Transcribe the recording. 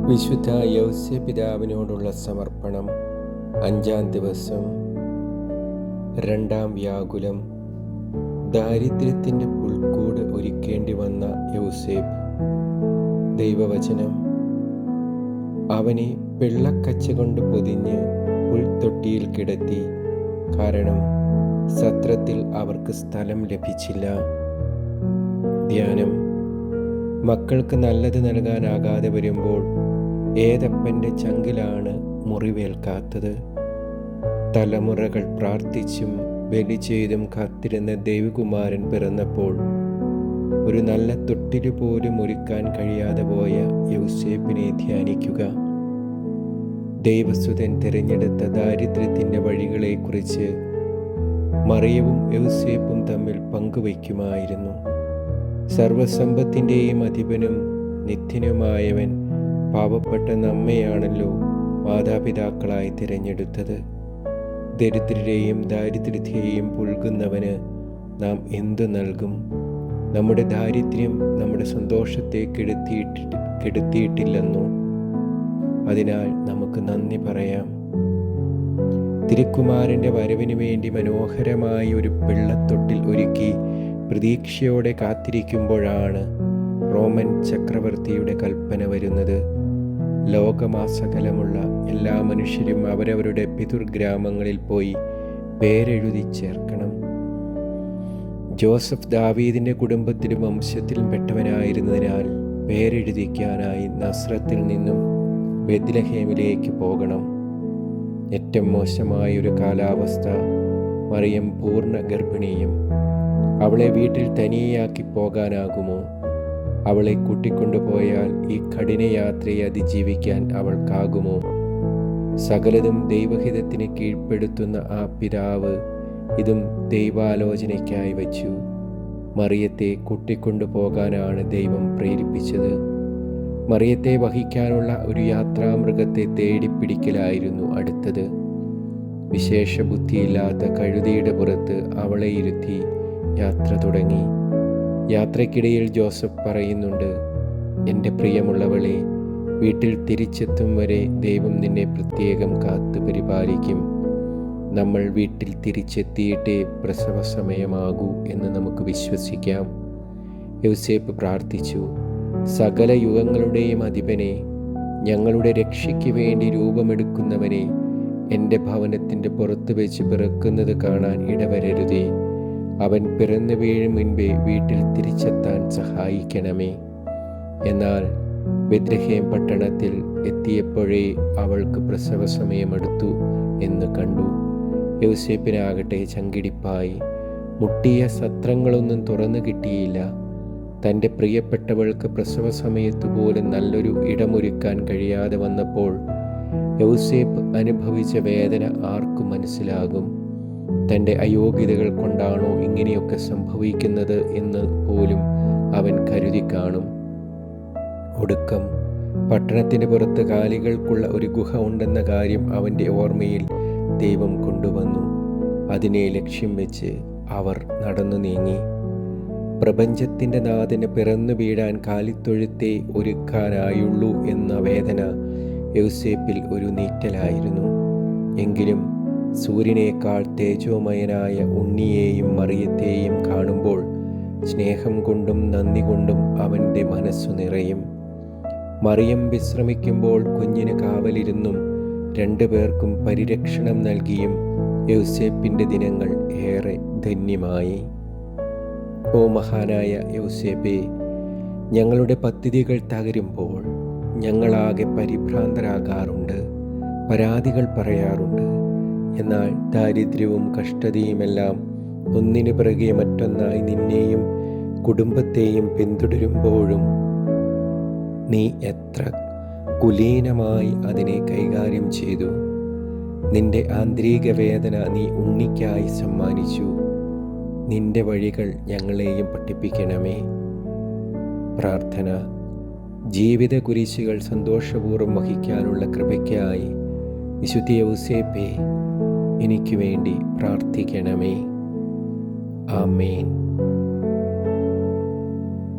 വിശുദ്ധ യൗസേ പിതാവിനോടുള്ള സമർപ്പണം. 5-ാം ദിവസം. 2-ാം വ്യാകുലം. ദാരിദ്ര്യത്തിൻ്റെ പുൽക്കൂട് ഒരുക്കേണ്ടി വന്ന യൗസേപ്പ്. ദൈവവചനം. അവനെ വെള്ളക്കച്ച കൊണ്ട് പൊതിഞ്ഞ് പുൽത്തൊട്ടിയിൽ കിടത്തി, കാരണം സത്രത്തിൽ അവർക്ക് സ്ഥലം ലഭിച്ചില്ല. ധ്യാനം. മക്കൾക്ക് നല്ലത് നൽകാനാകാതെ വരുമ്പോൾ ഏതപ്പൻ്റെ ചങ്കിലാണ് മുറിവേൽക്കാത്തത്? തലമുറകൾ പ്രാർത്ഥിച്ചും ബലി ചെയ്തും കാത്തിരുന്ന ദൈവകുമാരൻ പിറന്നപ്പോൾ ഒരു നല്ല തൊട്ടില് പോലും ഒരുക്കാൻ കഴിയാതെ പോയ യൗസേപ്പിനെ ധ്യാനിക്കുക. ദൈവസുതൻ തിരഞ്ഞെടുത്ത ദാരിദ്ര്യത്തിൻ്റെ വഴികളെക്കുറിച്ച് മറിയവും യൗസേപ്പും തമ്മിൽ പങ്കുവയ്ക്കുമായിരുന്നു. സർവസമ്പത്തിൻ്റെയും അധിപനും നിത്യനുമായവൻ പാവപ്പെട്ട നമ്മെയാണല്ലോ മാതാപിതാക്കളായി തിരഞ്ഞെടുത്തത്. ദരിദ്രരെയും ദാരിദ്ര്യത്തെയും പുൽകുന്നവന് നാം എന്തു നൽകും? നമ്മുടെ ദാരിദ്ര്യം നമ്മുടെ സന്തോഷത്തെ കെടുത്തിയിട്ടില്ലെന്നോ? അതിനാൽ നമുക്ക് നന്ദി പറയാം. തിരുക്കുമാരൻ്റെ വരവിന് വേണ്ടി മനോഹരമായ ഒരു വെള്ളത്തൊട്ടിൽ ഒരുക്കി പ്രതീക്ഷയോടെ കാത്തിരിക്കുമ്പോഴാണ് റോമൻ ചക്രവർത്തിയുടെ കൽപ്പന വരുന്നത്. ലോകമാസകലമുള്ള എല്ലാ മനുഷ്യരും അവരവരുടെ പിതൃഗ്രാമങ്ങളിൽ പോയി പേരെഴുതി ചേർക്കണം. ജോസഫ് ദാവീദിൻ്റെ കുടുംബത്തിലും വംശത്തിലും പെട്ടവനായിരുന്നതിനാൽ പേരെഴുതിക്കാനായി നസ്രത്തിൽ നിന്നും ബെത്ലഹേമിലേക്ക് പോകണം. ഏറ്റവും മോശമായൊരു കാലാവസ്ഥ. മറിയം പൂർണ്ണ ഗർഭിണിയും. അവളെ വീട്ടിൽ തനിയാക്കി പോകാനാകുമോ? അവളെ കൂട്ടിക്കൊണ്ടുപോയാൽ ഈ കഠിനയാത്രയെ അതിജീവിക്കാൻ അവൾക്കാകുമോ? സകലതും ദൈവഹിതത്തിന് കീഴ്പ്പെടുത്തുന്ന ആ പിതാവ് ഇതും ദൈവാലോചനയ്ക്കായി വച്ചു. മറിയത്തെ കൂട്ടിക്കൊണ്ടുപോകാനാണ് ദൈവം പ്രേരിപ്പിച്ചത്. മറിയത്തെ വഹിക്കാനുള്ള ഒരു യാത്രാമൃഗത്തെ തേടിപ്പിടിക്കലായിരുന്നു അടുത്തത്. വിശേഷ ബുദ്ധിയില്ലാത്ത കഴുതയുടെ പുറത്ത് അവളെ ഇരുത്തി യാത്ര തുടങ്ങി. യാത്രയ്ക്കിടയിൽ ജോസഫ് പറയുന്നുണ്ട്, എൻ്റെ പ്രിയമുള്ളവളെ, വീട്ടിൽ തിരിച്ചെത്തും വരെ ദൈവം നിന്നെ പ്രത്യേകം കാത്തു പരിപാലിക്കും. നമ്മൾ വീട്ടിൽ തിരിച്ചെത്തിയിട്ടേ പ്രസവ സമയമാകൂ എന്ന് നമുക്ക് വിശ്വസിക്കാം. യൗസേപ്പ് പ്രാർത്ഥിച്ചു, സകല യുഗങ്ങളുടെയും അധിപനെ, ഞങ്ങളുടെ രക്ഷയ്ക്ക് വേണ്ടി രൂപമെടുക്കുന്നവനെ, എൻ്റെ ഭവനത്തിൻ്റെ പുറത്ത് വെച്ച് പിറക്കുന്നത് കാണാൻ ഇടവരരുതേ. അവൻ പിറന്നു വീഴും മുൻപേ വീട്ടിൽ തിരിച്ചെത്താൻ സഹായിക്കണമേ. എന്നാൽ ബെത്ലഹേം പട്ടണത്തിൽ എത്തിയപ്പോഴേ അവൾക്ക് പ്രസവ സമയമെടുത്തു എന്ന് കണ്ടു. യൗസേപ്പിനാകട്ടെ ചങ്കിടിപ്പായി. മുട്ടിയ സത്രങ്ങളൊന്നും തുറന്നു കിട്ടിയില്ല. തൻ്റെ പ്രിയപ്പെട്ടവൾക്ക് പ്രസവ സമയത്ത് പോലും നല്ലൊരു ഇടമൊരുക്കാൻ കഴിയാതെ വന്നപ്പോൾ യൗസേപ്പ് അനുഭവിച്ച വേദന ആർക്കും മനസ്സിലാകും. തൻ്റെ അയോഗ്യതകൾ കൊണ്ടാണോ ഇങ്ങനെയൊക്കെ സംഭവിക്കുന്നത് എന്ന് പോലും അവൻ കരുതി കാണും. ഒടുക്കം പട്ടണത്തിന് പുറത്ത് കാലികൾക്കുള്ള ഒരു ഗുഹ ഉണ്ടെന്ന കാര്യം അവൻ്റെ ഓർമ്മയിൽ ദൈവം കൊണ്ടുവന്നു. അതിനെ ലക്ഷ്യം വെച്ച് അവർ നടന്നു നീങ്ങി. പ്രപഞ്ചത്തിൻ്റെ നാഥന് പിറന്നു വീഴാൻ കാലിത്തൊഴുത്തെ ഒരുക്കാനായുള്ളൂ എന്ന വേദന യൗസേപ്പിൽ ഒരു നീറ്റലായിരുന്നു. എങ്കിലും സൂര്യനേക്കാൾ തേജോമയനായ ഉണ്ണിയെയും മറിയത്തെയും കാണുമ്പോൾ സ്നേഹം കൊണ്ടും നന്ദി കൊണ്ടും അവൻ്റെ മനസ്സു നിറയും. മറിയം വിശ്രമിക്കുമ്പോൾ കുഞ്ഞിന് കാവലിരുന്നും 2 പേർക്കും പരിരക്ഷണം നൽകിയും യൗസേപ്പിൻ്റെ ദിനങ്ങൾ ഏറെ ധന്യമായി. ഓ മഹാനായ യൗസേപ്പേ, ഞങ്ങളുടെ പദ്ധതികൾ തകരുമ്പോൾ ഞങ്ങളാകെ പരിഭ്രാന്തരാകാറുണ്ട്, പരാതികൾ പറയാറുണ്ട്. എന്നാൽ ദാരിദ്ര്യവും കഷ്ടതയുമെല്ലാം ഒന്നിനു പിറകെ മറ്റൊന്നായി നിന്നെയും കുടുംബത്തെയും പിന്തുടരുമ്പോഴും നീ എത്ര കുലീനമായി അതിനെ കൈകാര്യം ചെയ്തു. നിന്റെ ആന്തരിക വേദന നീ ഉണ്ണിക്കായി സമ്മാനിച്ചു. നിന്റെ വഴികൾ ഞങ്ങളെയും പഠിപ്പിക്കണമേ. പ്രാർത്ഥന. ജീവിത കുരിശുകൾ സന്തോഷപൂർവ്വം വഹിക്കാനുള്ള കൃപയ്ക്കായി വിശുദ്ധ യൗസേപ്പേ, എനിക്ക് വേണ്ടി പ്രാർത്ഥിക്കണമേ. ആമേൻ.